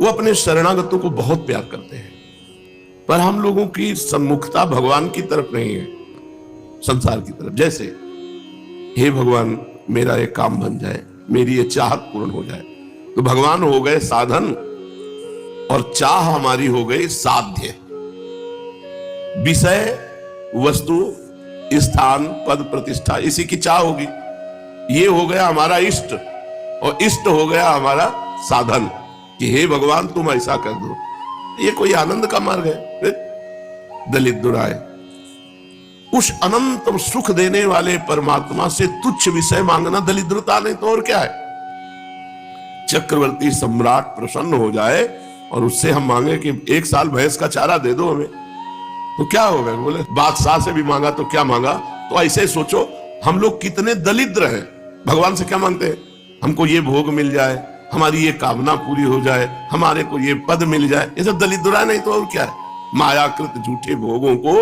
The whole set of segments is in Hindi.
वो अपने शरणागतों को बहुत प्यार करते हैं, पर हम लोगों की सम्मुखता भगवान की तरफ नहीं है, संसार की तरफ। जैसे हे भगवान मेरा ये काम बन जाए, मेरी ये चाहत पूर्ण हो जाए, तो भगवान हो गए साधन और चाह हमारी हो गई साध्य। विषय, वस्तु, स्थान, पद, प्रतिष्ठा, इसी की चाह होगी। ये हो गया हमारा इष्ट और इष्ट हो गया हमारा साधन कि हे भगवान तुम ऐसा कर दो। ये कोई आनंद का मार्ग है? दलित दुराए उस अनंत सुख देने वाले परमात्मा से तुच्छ विषय मांगना दलिद्रता नहीं तो और क्या है। चक्रवर्ती सम्राट प्रसन्न हो जाए और उससे हम मांगे कि 1 साल भैंस का चारा दे दो हमें, तो क्या होगा? बोले बादशाह से भी मांगा तो क्या मांगा। तो ऐसे सोचो हम लोग कितने दलिद्र हैं। भगवान से क्या मांगते हैं? हमको ये भोग मिल जाए, हमारी ये कामना पूरी हो जाए, हमारे को ये पद मिल जाए। ये सब दलिद्रा नहीं तो और क्या है। मायाकृत झूठे भोगों को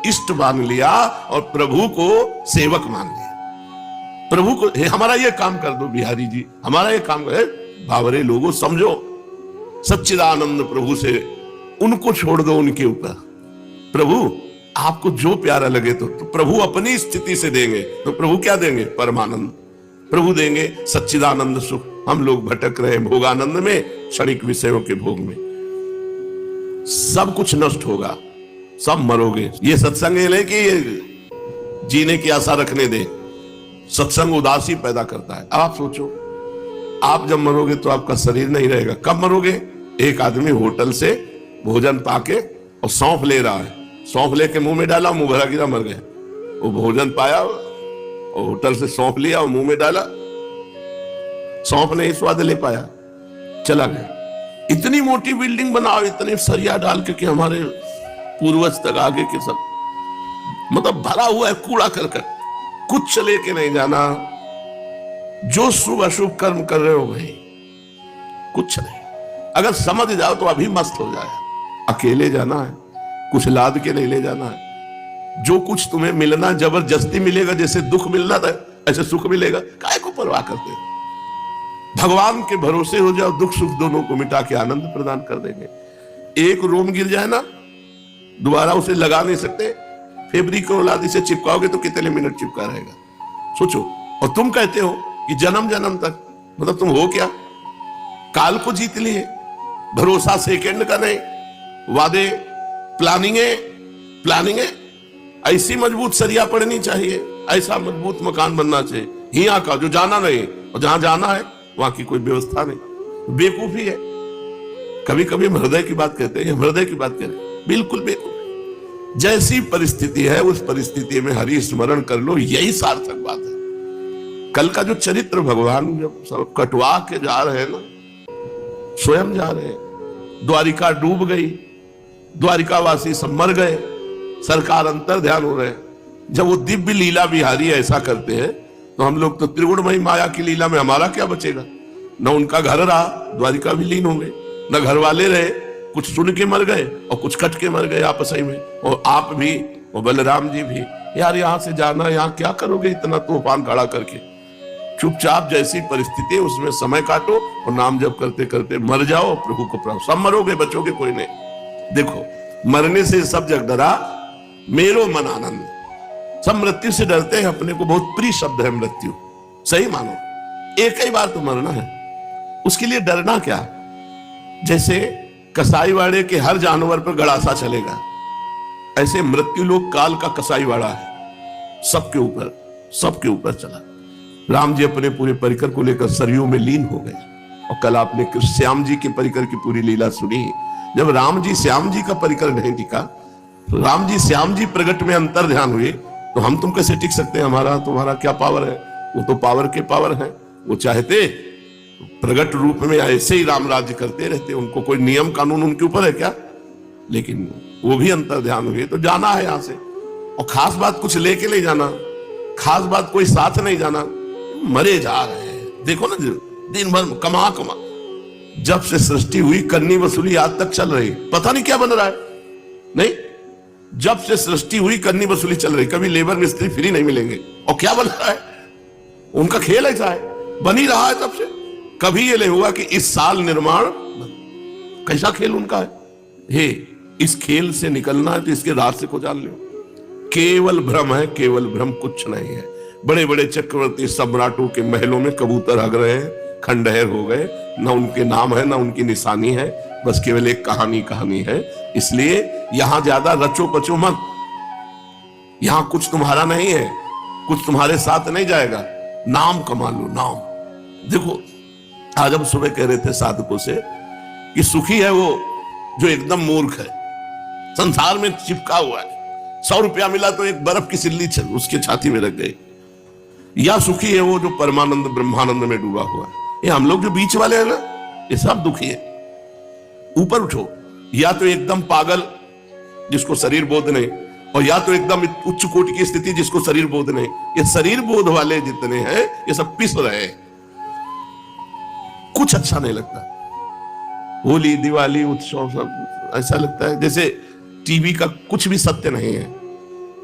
इष्ट मान लिया और प्रभु को सेवक मान लिया। प्रभु को हमारा ये काम कर दो बिहारी जी, हमारा ये काम कर। बावरे लोगों समझो, सच्चिदानंद प्रभु से उनको छोड़ दो, उनके ऊपर। प्रभु आपको जो प्यारा लगे तो प्रभु अपनी स्थिति से देंगे, तो प्रभु क्या देंगे? परमानंद। प्रभु देंगे सच्चिदानंद सुख। हम लोग भटक रहे भोगानंद में, क्षणिक विषयों के भोग में। सब कुछ नष्ट होगा, सब मरोगे। ये सत्संग ये नहीं कि ये जीने की आशा रखने दे। सत्संग उदासी पैदा करता है। आप सोचो, आप जब मरोगे तो आपका शरीर नहीं रहेगा। कब मरोगे? एक आदमी होटल से भोजन पाके और सौंफ ले रहा है, सौंफ लेके मुंह में डाला, मुंह भरा गिरा, मर गया। वो भोजन पाया और होटल से सौंफ लिया और मुंह में डाला, सौंफ नहीं स्वाद ले पाया, चला गया। इतनी मोटी बिल्डिंग बनाओ, इतने सरिया डाल के कि हमारे पूर्वज तक आगे के सब मतलब भरा हुआ है कूड़ा करकट, कुछ लेके नहीं जाना। जो शुभ अशुभ कर्म कर रहे हो भाई, कुछ नहीं। अगर समझ जाओ तो अभी मस्त हो जाए। अकेले जाना है, कुछ लाद के नहीं ले जाना है। जो कुछ तुम्हें मिलना जबरदस्ती मिलेगा, जैसे दुख मिलना था ऐसे सुख मिलेगा। काहे को परवाह करते हो? भगवान के भरोसे हो जाओ, दुख सुख दोनों को मिटा के आनंद प्रदान कर देंगे। एक रोम गिर जाए ना, दोबारा उसे लगा नहीं सकते। फैब्रिक और लादी से चिपकाओगे तो कितने मिनट चिपका रहेगा, सोचो। और तुम कहते हो कि जन्म जन्म तक, मतलब तुम हो क्या? काल को जीत लिए। भरोसा सेकंड का नहीं, वादे प्लानिंग है। ऐसी मजबूत सरिया पड़नी चाहिए, ऐसा मजबूत मकान बनना चाहिए। हिया का जो जाना नहीं और जहां जाना है वहां की कोई व्यवस्था नहीं। बेवकूफी है। कभी कभी हृदय की बात कहते हैं, हृदय की बात करें, बिल्कुल बेवकूफ। जैसी परिस्थिति है उस परिस्थिति में हरि स्मरण कर लो, यही सार्थक बात है। कल का जो चरित्र भगवान जब सब कटवा के जा रहे हैं ना, स्वयं जा रहे हैं। द्वारिका डूब गई, द्वारिकावासी सब मर गए, सरकार अंतर ध्यान हो रहे हैं। जब वो दिव्य लीला बिहारी ऐसा करते हैं तो हम लोग तो त्रिगुणमयी माया की लीला में हमारा क्या बचेगा? न उनका घर रहा, द्वारिका भी लीन हो गए, न घर वाले रहे, कुछ सुन के मर गए और कुछ कट के मर गए आपस में। और आप भी और बलराम जी भी। यार यहां से जाना, यहां क्या करोगे इतना तूफान खड़ा करके? चुपचाप जैसी परिस्थिति उसमें समय काटो और नाम जप करते करते मर जाओ, प्रभु को प्राप्त। सब मरोगे, बचोगे कोई नहीं। देखो, मरने से सब जग डरा, मेरो मन आनंद। सब मृत्यु से डरते हैं, अपने को बहुत प्रिय शब्द है मृत्यु। सही मानो, एक ही बार तो मरना है, उसके लिए डरना क्या? जैसे कसाईवाड़े के हर जानवर पर गड़ासा चलेगा, ऐसे मृत्यु लोग काल का कसाईवाड़ा है, सबके ऊपर चला। राम जी अपने पूरे परिकर को लेकर सरयू में लीन हो गए। और कल आपने श्याम जी के परिकर की पूरी लीला सुनी। जब राम जी श्याम जी का परिकर नहीं टिका, तो राम जी श्याम जी प्रगट में अंतर ध्यान हुए, तो हम तुम कैसे टिक सकते हैं? हमारा तुम्हारा क्या पावर है? वो तो पावर के पावर है। वो चाहते प्रगट रूप में ऐसे ही राम राज्य करते रहते, उनको कोई नियम कानून उनके ऊपर है क्या? लेकिन वो भी अंतर ध्यान हुए, तो जाना है यहां से। और खास बात कुछ लेके नहीं जाना, खास बात कोई साथ नहीं जाना, मरे जा रहे हैं। देखो ना, दिन भर कमा जब से सृष्टि हुई करनी वसूली आज तक चल रही, पता नहीं क्या बन रहा है। नहीं, जब से सृष्टि हुई करनी वसूली चल रही, कभी लेबर मिस्त्री फ्री नहीं मिलेंगे। और क्या बन रहा है? उनका खेल ऐसा है, बन ही रहा है तब से। कभी ये नहीं हुआ कि इस साल निर्माण, कैसा खेल उनका है। हे, इस खेल से निकलना है तो इसके रहस्य को जान लो। केवल भ्रम है, केवल भ्रम, कुछ नहीं है। बड़े बड़े चक्रवर्ती सम्राटों के महलों में कबूतर हग रहे हैं, खंडहर हो गए, ना उनके नाम है ना उनकी निशानी है, बस केवल एक कहानी है। इसलिए यहां ज्यादा रचो पचो मत। यहां कुछ तुम्हारा नहीं है, कुछ तुम्हारे साथ नहीं जाएगा। नाम कमा लो, नाम। देखो, आज हम सुबह कह रहे थे साधकों से कि सुखी है वो जो एकदम मूर्ख है, संसार में चिपका हुआ है। 100 रुपया मिला तो एक बर्फ की सिल्ली चल उसके छाती में रख गई। या सुखी है वो जो परमानंद ब्रह्मानंद में डूबा हुआ है। ये हम लोग जो बीच वाले हैं ना, ये सब दुखी है। ऊपर उठो, या तो एकदम पागल जिसको शरीर बोध नहीं, और या तो एकदम उच्च कोटि की स्थिति जिसको शरीर बोध नहीं। ये शरीर बोध वाले जितने हैं ये सब पिस रहे हैं, कुछ अच्छा नहीं लगता। होली, दिवाली, उत्सव सब ऐसा लगता है जैसे टीवी का कुछ भी सत्य नहीं है।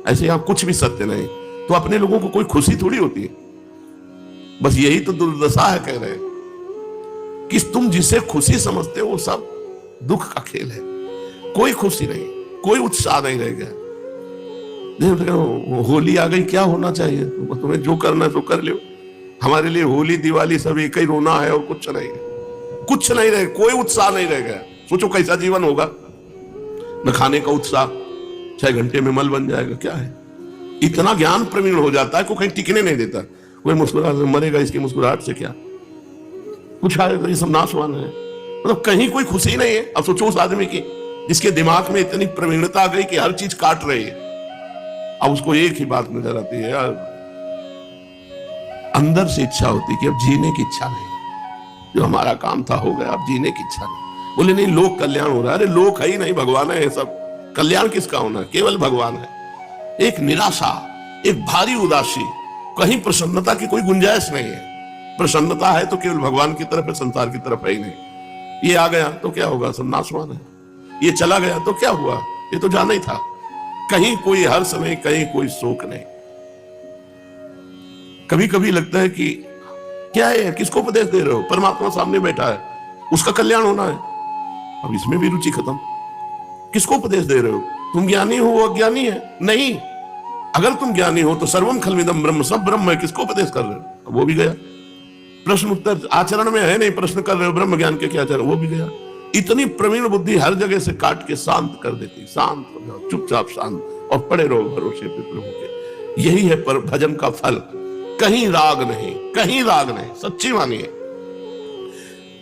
ऐसे यहां कुछ भी सत्य नहीं, तो अपने लोगों को कोई खुशी थोड़ी होती है। बस यही तो दुर्दशा है, कह रहे हैं कि तुम जिसे खुशी समझते हो वो सब दुख का खेल है। कोई खुशी नहीं, कोई उत्साह नहीं रह गया। होली आ गई, क्या होना चाहिए? तुम्हें जो करना है तो कर लो। हमारे लिए होली दिवाली सब एक ही रोना है और कुछ नहीं है, कुछ नहीं रहे, कोई उत्साह नहीं रह गया। सोचो कैसा जीवन होगा। न खाने का उत्साह, 6 घंटे में मल बन जाएगा। क्या है, इतना ज्ञान प्रवीण हो जाता है, कोई कहीं टिकने नहीं देता। कोई मुस्कुरा मरेगा, इसकी मुस्कुराहट से क्या कुछ आएगा? ये सब नाशवान है, मतलब कहीं कोई खुशी नहीं है। अब सोचो उस आदमी की जिसके दिमाग में इतनी प्रवीणता आ गई कि हर चीज काट रही है। अब उसको एक ही बात नजर आती है यार, अंदर से इच्छा होती कि अब जीने की इच्छा नहीं, जो हमारा काम था हो गया, अब जीने की इच्छा नहीं। बोले नहीं, लोक कल्याण हो रहा है। अरे लोक है ही नहीं, भगवान है। सब कल्याण किसका होना है? केवल भगवान है। एक निराशा, एक भारी उदासी, कहीं प्रसन्नता की कोई गुंजाइश नहीं है। प्रसन्नता है तो केवल भगवान की तरफ है, संसार की तरफ है ही नहीं। ये आ गया तो क्या होगा? सब नाशवान है। ये चला गया तो क्या हुआ? ये तो जाना ही था। कहीं कोई हर्ष नहीं, कहीं कोई शोक नहीं। कभी कभी लगता है कि क्या है, किसको उपदेश दे रहे हो? परमात्मा सामने बैठा है, उसका कल्याण होना है। अब इसमें भी रुचि खत्म। किसको उपदेश दे रहे हो? तुम ज्ञानी हो, वो अज्ञानी है? नहीं, अगर तुम ज्ञानी हो तो सर्वम खल्विदम ब्रह्म, सब ब्रह्म है। किसको उपदेश कर रहे हो? वो भी गया। प्रश्न उत्तर आचरण में है नहीं, प्रश्न कर रहे हो ब्रह्म ज्ञान के क्या आचरण, वो भी गया। इतनी प्रवीण बुद्धि हर जगह से काट के शांत कर देती। शांत हो जाओ, चुपचाप शांत, और पड़े रहो भरोसे पे प्रभु के। यही है पर भजन का फल। कहीं राग नहीं, कहीं राग नहीं, सच्ची मानिए।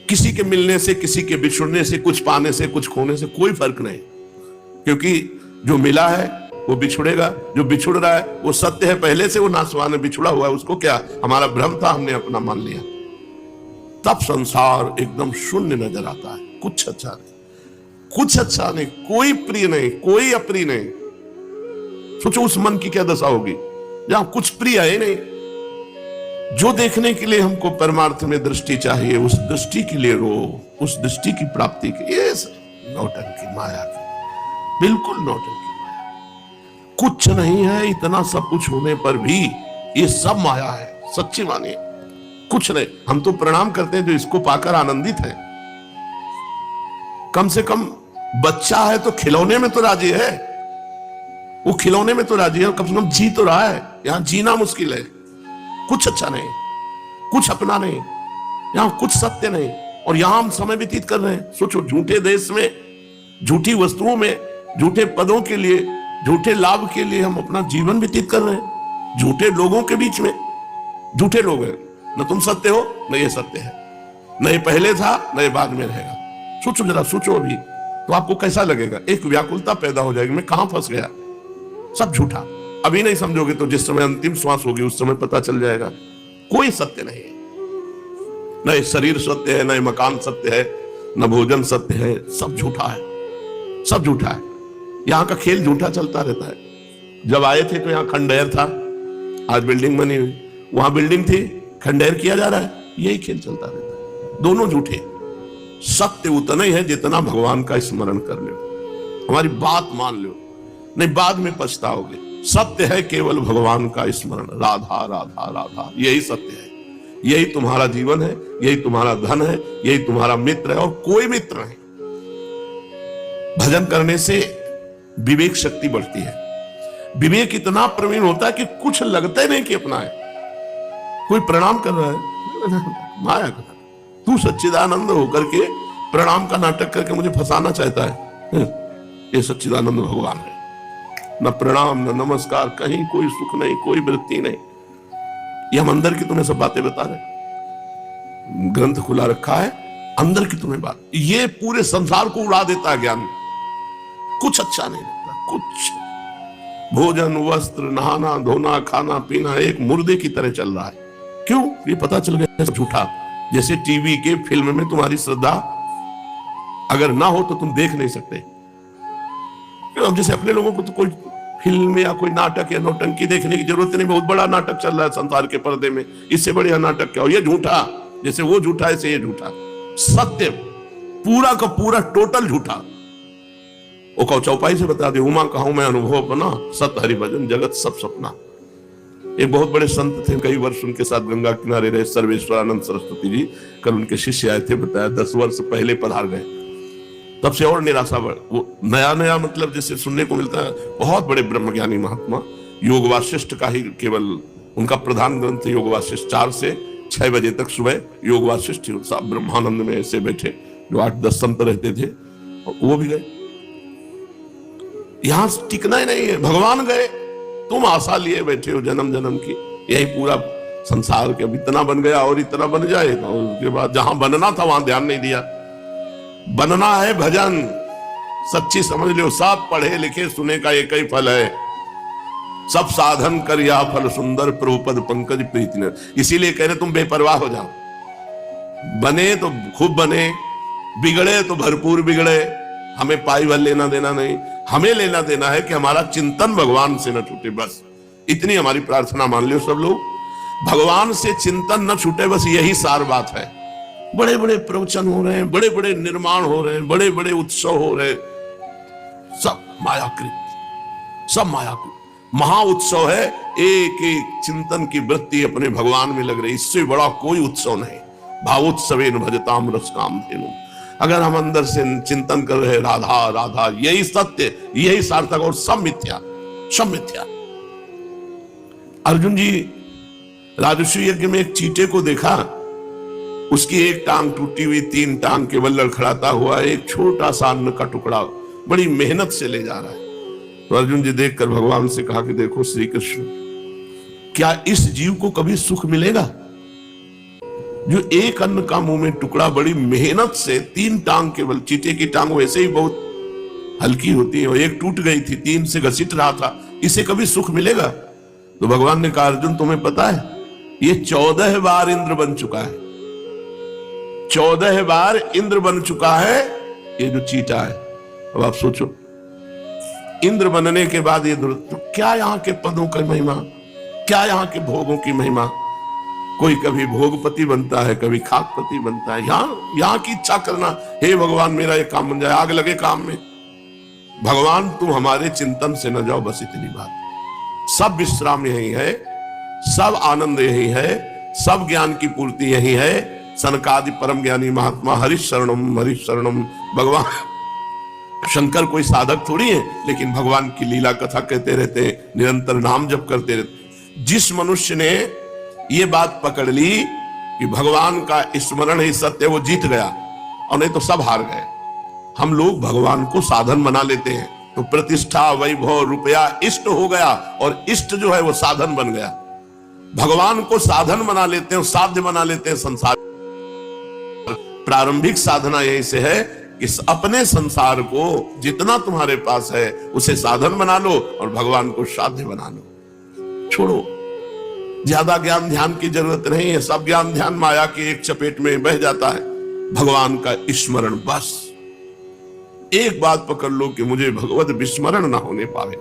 किसी के मिलने से, किसी के बिछुड़ने से, कुछ पाने से, कुछ खोने से कोई फर्क नहीं। क्योंकि जो मिला है वो बिछुड़ेगा, जो बिछुड़ रहा है वो सत्य है, पहले से वो नाशवान है। बिछुड़ा हुआ है, उसको क्या, हमारा भ्रम था, हमने अपना मान लिया। तब संसार एकदम शून्य नजर आता है। कुछ अच्छा नहीं, कुछ अच्छा नहीं, कोई प्रिय नहीं, कोई अप्रिय नहीं। सोचो उस मन की क्या दशा होगी जहां कुछ प्रिय है नहीं। जो देखने के लिए हमको परमार्थ में दृष्टि चाहिए, उस दृष्टि के लिए रो, उस दृष्टि की प्राप्ति के लिए नौटंकी माया की, बिल्कुल नौटंकी माया। कुछ नहीं है, इतना सब कुछ होने पर भी ये सब माया है। सच्ची मानिए, कुछ नहीं। हम तो प्रणाम करते हैं जो इसको पाकर आनंदित है। कम से कम बच्चा है तो खिलौने में तो राजी है, वो खिलौने में तो राजी है, कम से कम जी तो रहा है। यहां जीना मुश्किल है। कुछ अच्छा नहीं, कुछ अपना नहीं, यहां कुछ सत्य नहीं, और यहां हम समय व्यतीत कर रहे हैं। सोचो, झूठे देश में, झूठी वस्तुओं में, झूठे पदों के लिए, झूठे लाभ के लिए हम अपना जीवन व्यतीत कर रहे हैं। झूठे लोगों के बीच में, झूठे लोग हैं। न तुम सत्य हो, न ये सत्य है, न ये पहले था, न ये बाद में रहेगा। सोचो जरा, सोचो अभी तो आपको कैसा लगेगा। एक व्याकुलता पैदा हो जाएगी, मैं कहां फंस गया। सब झूठा। अभी नहीं समझोगे तो जिस समय अंतिम श्वास होगी उस समय पता चल जाएगा। कोई सत्य नहीं है, न ये शरीर सत्य है, न ये मकान सत्य है, न भोजन सत्य है। सब झूठा है, सब झूठा है। यहां का खेल झूठा चलता रहता है। जब आए थे तो यहां खंडहर था, आज बिल्डिंग बनी हुई। वहां बिल्डिंग थी, खंडहर किया जा रहा है। यही खेल चलता रहता है। दोनों झूठे। सत्य उतना ही है जितना भगवान का स्मरण कर लो, हमारी बात मान लो, नहीं बाद में पछताओगे। सत्य है केवल भगवान का स्मरण। राधा राधा राधा, यही सत्य है। यही तुम्हारा जीवन है, यही तुम्हारा धन है, यही तुम्हारा मित्र है, और कोई मित्र नहीं। भजन करने से विवेक शक्ति बढ़ती है। विवेक इतना प्रवीण होता है कि कुछ लगता ही नहीं कि अपना है। कोई प्रणाम कर रहा है, माया कर, तू सच्चिदानंद होकर के प्रणाम का नाटक करके मुझे फंसाना चाहता है। ये सच्चिदानंद भगवान है। न प्रणाम न नमस्कार, कहीं कोई सुख नहीं, कोई वृत्ति नहीं। ये हम अंदर की तुम्हें सब बातें बता रहे, ग्रंथ खुला रखा है, अंदर की तुम्हें बात। ये पूरे संसार को उड़ा देता है ज्ञान। कुछ अच्छा नहीं लगता, कुछ। भोजन वस्त्र नहाना धोना खाना पीना एक मुर्दे की तरह चल रहा है। क्यों? ये पता चल गया सब झूठा। जैसे टीवी के फिल्म में तुम्हारी श्रद्धा अगर ना हो तो तुम देख नहीं सकते। अब जैसे अपने लोगों को तो कोई फिल्म या कोई नाटक या नौटंकी देखने की जरूरत नहीं। बहुत बड़ा नाटक चल रहा है संसार के पर्दे में, इससे बढ़िया नाटक क्या हो? ये झूठा, जैसे वो झूठा ऐसे ये झूठा। सत्य पूरा का पूरा टोटल झूठा। वो कहो चौपाई से बता दे, उमा कहूं मैं अनुभव बना, सत हरि भजन जगत सब सपना। एक बहुत बड़े संत थे, कई वर्ष उनके साथ गंगा किनारे रहे, सर्वेश्वरानंद सरस्वती जी। कल उनके शिष्य आए थे, बताया 10 वर्ष पहले पधार गए। तब से और निराशा बढ़, वो नया नया मतलब जैसे सुनने को मिलता है। बहुत बड़े ब्रह्मज्ञानी महात्मा, योग वासिष्ठ का ही केवल उनका प्रधान ग्रंथ योग वासिष्ठ। 4 से 6 बजे तक सुबह योग वासिष्ठ ब्रह्मानंद में ऐसे बैठे, जो 8-10 संत रहते थे, वो भी गए। यहां टिकना ही नहीं है, भगवान गए, तुम आशा लिए बैठे हो जन्म जन्म की। यही पूरा संसार के अब इतना बन गया और इतना बन जाएगा, और उसके बाद जहां बनना था वहां ध्यान नहीं दिया। बनना है भजन, सच्ची समझ लो। सब पढ़े लिखे सुने का एक ही फल है, सब साधन कर या फल सुंदर प्रभुपद पंकज प्रीति न। इसीलिए कह रहे तुम बेपरवाह हो जाओ। बने तो खूब बने, बिगड़े तो भरपूर बिगड़े, हमें पाई भर लेना देना नहीं। हमें लेना देना है कि हमारा चिंतन भगवान से न छूटे, बस इतनी हमारी प्रार्थना मान लो सब लोग। भगवान से चिंतन न छूटे, बस यही सार बात है। बड़े बड़े प्रवचन हो रहे हैं, बड़े बड़े निर्माण हो रहे हैं, बड़े बड़े उत्सव हो रहे हैं, सब मायाकृत, सब मायाकृत। महा उत्सव है, एक एक चिंतन की वृत्ति अपने भगवान में लग रही, इससे बड़ा कोई उत्सव नहीं। भावोत्सवेन भजताम रस काम धेनु। अगर हम अंदर से चिंतन कर रहे राधा राधा, यही सत्य, यही सार्थक, और सब मिथ्या, सब मिथ्या। अर्जुन जी राजस्व यज्ञ में एक चींटे को देखा, उसकी एक टांग टूटी हुई, 3 टांग केवल लड़खड़ाता हुआ एक छोटा सा अन्न का टुकड़ा बड़ी मेहनत से ले जा रहा है। तो अर्जुन जी देखकर भगवान से कहा कि देखो श्री कृष्ण, क्या इस जीव को कभी सुख मिलेगा जो एक अन्न का मुंह में टुकड़ा बड़ी मेहनत से, 3 टांग केवल, चींटे की टांग वैसे ही बहुत हल्की होती है, और एक टूट गई थी, 3 से घसीट रहा था, इसे कभी सुख मिलेगा? तो भगवान ने कहा अर्जुन तुम्हें पता है ये 14 बार इंद्र बन चुका है, 14 बार इंद्र बन चुका है ये जो चीटा है। अब आप सोचो, इंद्र बनने के बाद ये तो क्या यहाँ के पदों की महिमा, क्या यहाँ के भोगों की महिमा। कोई कभी भोगपति बनता है, कभी खाकपति बनता है। यहाँ की इच्छा करना, हे भगवान मेरा ये काम बन जाए, आग लगे काम में। भगवान तुम हमारे चिंतन से न जाओ, बस इतनी बात। सब विश्राम यही है, सब आनंद यही है, सब ज्ञान की पूर्ति यही है। सनकादि परम ज्ञानी महात्मा हरिश शरणम हरिश शरणम। भगवान शंकर कोई साधक थोड़ी है, लेकिन भगवान की लीला कथा कहते रहते हैं, निरंतर नाम जप करते रहते। जिस मनुष्य ने ये बात पकड़ ली कि भगवान का स्मरण ही सत्य, वो जीत गया, और नहीं तो सब हार गए। हम लोग भगवान को साधन बना लेते हैं, तो प्रतिष्ठा वैभव रुपया इष्ट हो गया, और इष्ट जो है वो साधन बन गया। भगवान को साधन बना लेते हैं, साध्य बना लेते हैं संसार। प्रारंभिक साधना यही से है कि अपने संसार को जितना तुम्हारे पास है उसे साधन बना लो, और भगवान को साध्य बना लो। छोड़ो, ज्यादा ज्ञान ध्यान की जरूरत नहीं है। सब ज्ञान ध्यान माया की एक चपेट में बह जाता है। भगवान का स्मरण, बस एक बात पकड़ लो कि मुझे भगवत विस्मरण ना होने पावे।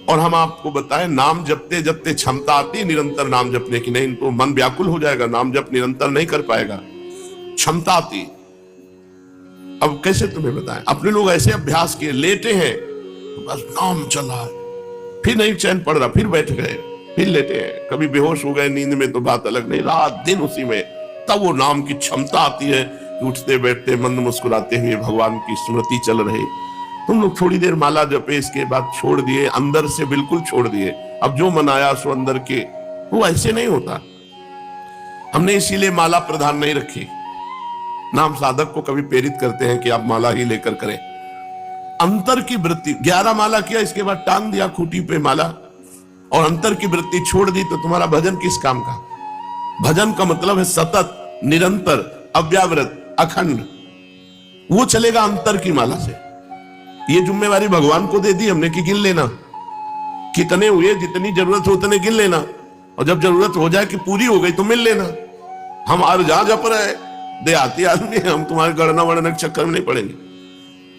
और हम आपको बताएं, नाम जपते जपते क्षमता आती निरंतर नाम जपने की, नहीं तो मन व्याकुल हो जाएगा, नाम जप निरंतर नहीं कर पाएगा। क्षमता आती। अब कैसे तुम्हें बताएं, अपने लोग ऐसे अभ्यास किए, लेटे हैं तो बस नाम चला, फिर नहीं चैन पड़ रहा, फिर बैठ गए, फिर लेटे हैं, कभी बेहोश हो गए नींद में तो बात अलग, नहीं रात दिन उसी में। तब वो नाम की क्षमता आती है कि उठते बैठते मंद मुस्कुराते हुए भगवान की स्मृति चल रही। तुम लोग थोड़ी देर माला जपे, इसके बाद छोड़ दिए, अंदर से बिल्कुल छोड़ दिए। अब जो मन आया सो अंदर के, वो ऐसे नहीं होता। हमने इसीलिए माला प्रधान नहीं रखी ना। हम साधक को कभी प्रेरित करते हैं कि आप माला ही लेकर करें। अंतर की वृत्ति, 11 माला किया, इसके बाद टांग दिया खूंटी पे माला, और अंतर की वृत्ति छोड़ दी, तो तुम्हारा भजन किस काम का? भजन का मतलब है सतत, निरंतर, अव्यावृत, अखंड। वो चलेगा अंतर की माला से। ये जिम्मेवारी भगवान को दे दी हमने कि गिन लेना, कितने हुए, जितनी जरूरत हो उतने गिन लेना, और जब जरूरत हो जाए कि पूरी हो गई तो मिल लेना। हम हर जहां जप रहे, देहाती आदमी, हम तुम्हारे गणना वणना के चक्कर में नहीं पड़ेंगे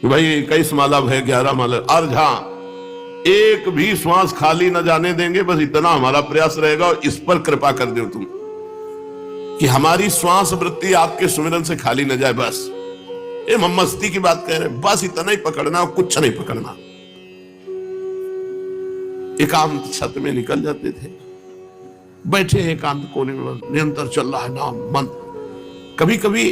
कि भाई 21 माला है, 11 माला, और जहां एक भी श्वास खाली न जाने देंगे, बस इतना हमारा प्रयास रहेगा। और इस पर कृपा कर दो तुम कि हमारी श्वास वृत्ति आपके सुमिरन से खाली न जाए। बस ये हम मस्ती की बात कह रहे हैं, बस इतना ही पकड़ना और कुछ नहीं पकड़ना। एकांत छत में निकल जाते थे, बैठे एकांत कोने में, निरंतर चल रहा है नाम मंत्र। कभी कभी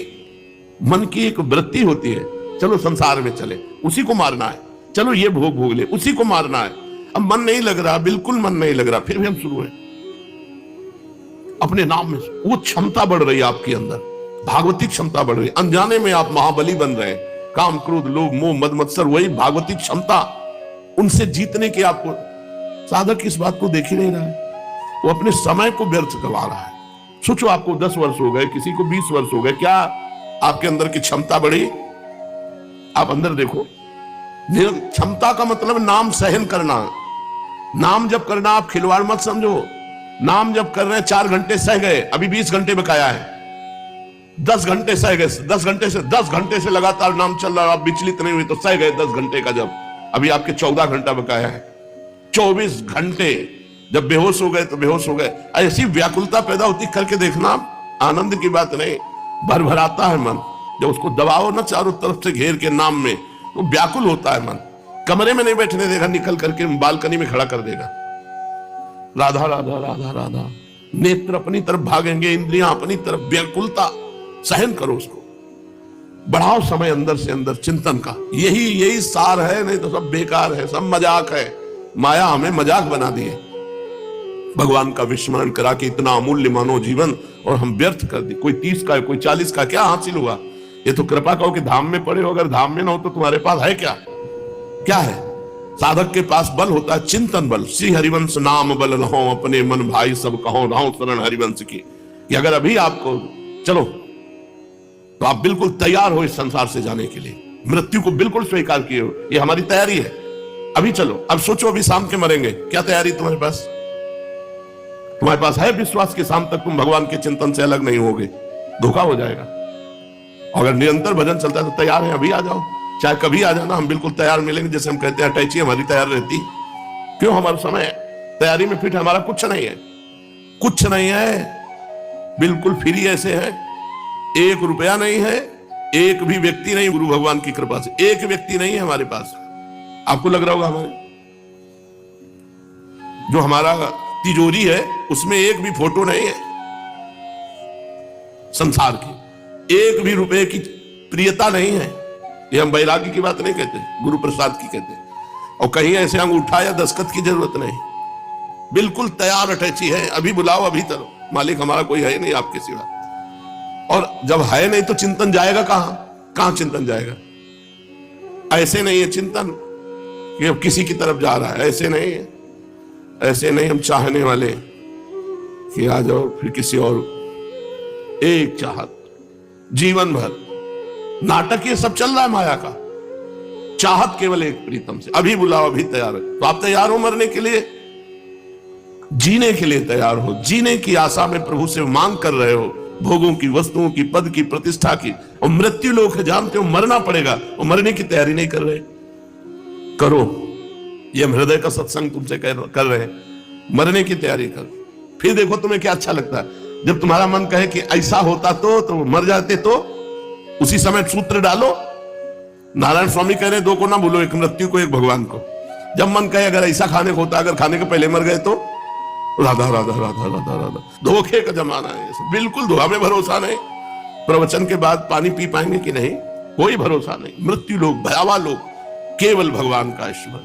मन की एक वृत्ति होती है, चलो संसार में चले, उसी को मारना है, चलो ये भोग भोग ले, उसी को मारना है। अब मन नहीं लग रहा, बिल्कुल मन नहीं लग रहा, फिर भी हम शुरू हैं अपने नाम में। वो क्षमता बढ़ रही है आपके अंदर, भागवती क्षमता बढ़ रही है। अनजाने में आप महाबली बन रहे हैं। काम, क्रोध, लोभ, मोह, मद, मत्सर, वही भागवती क्षमता, उनसे जीतने की आपको। साधक इस बात को देख ही नहीं रहा है, वो अपने समय को व्यर्थ करवा रहा है। सोचो, आपको 10 वर्ष हो गए, किसी को 20 वर्ष हो गए, क्या आपके अंदर की क्षमता बढ़ी? आप अंदर देखो। क्षमता का मतलब नाम सहन करना। नाम जब करना, आप खिलवाड़ मत समझो। नाम जब कर रहे हैं, 4 घंटे सह गए, अभी 20 घंटे बकाया है। 10 घंटे सह गए, 10 घंटे से लगातार नाम चल रहा, आप विचलित नहीं हुए तो सह गए 10 घंटे का। जब अभी आपके 14 घंटा बकाया है, 24 घंटे जब बेहोश हो गए तो बेहोश हो गए। ऐसी व्याकुलता पैदा होती, करके देखना। आनंद की बात नहीं, भरभराता है मन। जब उसको दबाओ ना चारों तरफ से घेर के नाम में, तो व्याकुल होता है मन। कमरे में नहीं बैठने देगा, निकल करके बालकनी में खड़ा कर देगा। राधा राधा राधा राधा, नेत्र अपनी तरफ भागेंगे, इंद्रियां अपनी तरफ। व्याकुलता सहन करो, उसको बढ़ाओ समय अंदर से अंदर चिंतन का। यही सार है, नहीं तो सब बेकार है, सब मजाक है। माया हमें मजाक बना दिए, भगवान का विस्मरण करा के इतना अमूल्य मानव जीवन, और हम व्यर्थ कर दी। कोई 30 का, कोई 40 का, क्या हासिल हुआ? ये तो कृपा कहो कि धाम में पड़े हो। अगर धाम में ना हो तो तुम्हारे पास है क्या? क्या है? साधक के पास बल होता है चिंतन बल। श्री हरिवंश नाम बल रहो, अपने मन भाई सब कहो, रहो शरण हरिवंश की। कि अगर अभी आपको चलो, तो आप बिल्कुल तैयार हो इस संसार से जाने के लिए। मृत्यु को बिल्कुल स्वीकार किए हो, ये हमारी तैयारी है। अभी चलो, अब सोचो, अभी शाम के मरेंगे, क्या तैयारी तुम्हारे पास? तुम्हारे पास है विश्वास कि शाम तक तुम भगवान के चिंतन से अलग नहीं होगे? धोखा हो जाएगा। अगर निरंतर भजन चलता है तो तैयार है, अभी आ जाओ, चाहे कभी आ जाना, हम बिल्कुल तैयार मिलेंगे। जैसे हम कहते हैं अटैची हमारी तैयार रहती, क्यों? हमारा समय तैयारी में फिट, हमारा कुछ नहीं है, कुछ नहीं है, बिल्कुल फ्री ऐसे है। 1 रुपया नहीं है, एक भी व्यक्ति नहीं, गुरु भगवान की कृपा से 1 व्यक्ति नहीं है हमारे पास। आपको लग रहा होगा हमारे जो हमारा तिजोरी है उसमें एक भी फोटो नहीं है संसार की, 1 भी रुपए की प्रियता नहीं है। ये हम वैराग्य की बात नहीं कहते, गुरु प्रसाद की कहते। और कहीं ऐसे अंगूठा या दस्तखत की जरूरत नहीं, बिल्कुल तैयार अटैची है। अभी बुलाओ, अभी चलो, मालिक हमारा कोई है नहीं आपके सिवा। और जब है नहीं तो चिंतन जाएगा कहां चिंतन जाएगा? ऐसे नहीं है चिंतन कि अब किसी की तरफ जा रहा है, ऐसे नहीं है। ऐसे नहीं हम चाहने वाले कि आ जाओ फिर किसी और, एक चाहत जीवन भर। नाटक ये सब चल रहा है माया का, चाहत केवल एक प्रीतम से। अभी बुलाओ, अभी तैयार है। तो आप तैयार हो मरने के लिए, जीने के लिए तैयार हो। जीने की आशा में प्रभु से मांग कर रहे हो, भोगों की, वस्तुओं की, पद की, प्रतिष्ठा की। और मृत्यु लोग है, जानते हो मरना पड़ेगा, और मरने की तैयारी नहीं कर रहे। करो, ये हम हृदय का सत्संग तुमसे कर रहे हैं, मरने की तैयारी कर। फिर देखो तुम्हें क्या अच्छा लगता है। जब तुम्हारा मन कहे कि ऐसा होता तो मर जाते, तो उसी समय सूत्र डालो। नारायण स्वामी कह रहे 2 को ना भूलो, एक मृत्यु को, एक भगवान को। जब मन कहे अगर ऐसा खाने को होता, अगर खाने के पहले मर गए तो राधा राधा राधा राधा राधा। धोखे का जमाना है, बिल्कुल धोखा में भरोसा नहीं। प्रवचन के बाद पानी पी पाएंगे कि नहीं, कोई भरोसा नहीं। मृत्यु लोग, भयावह लोग, केवल भगवान का स्मरण।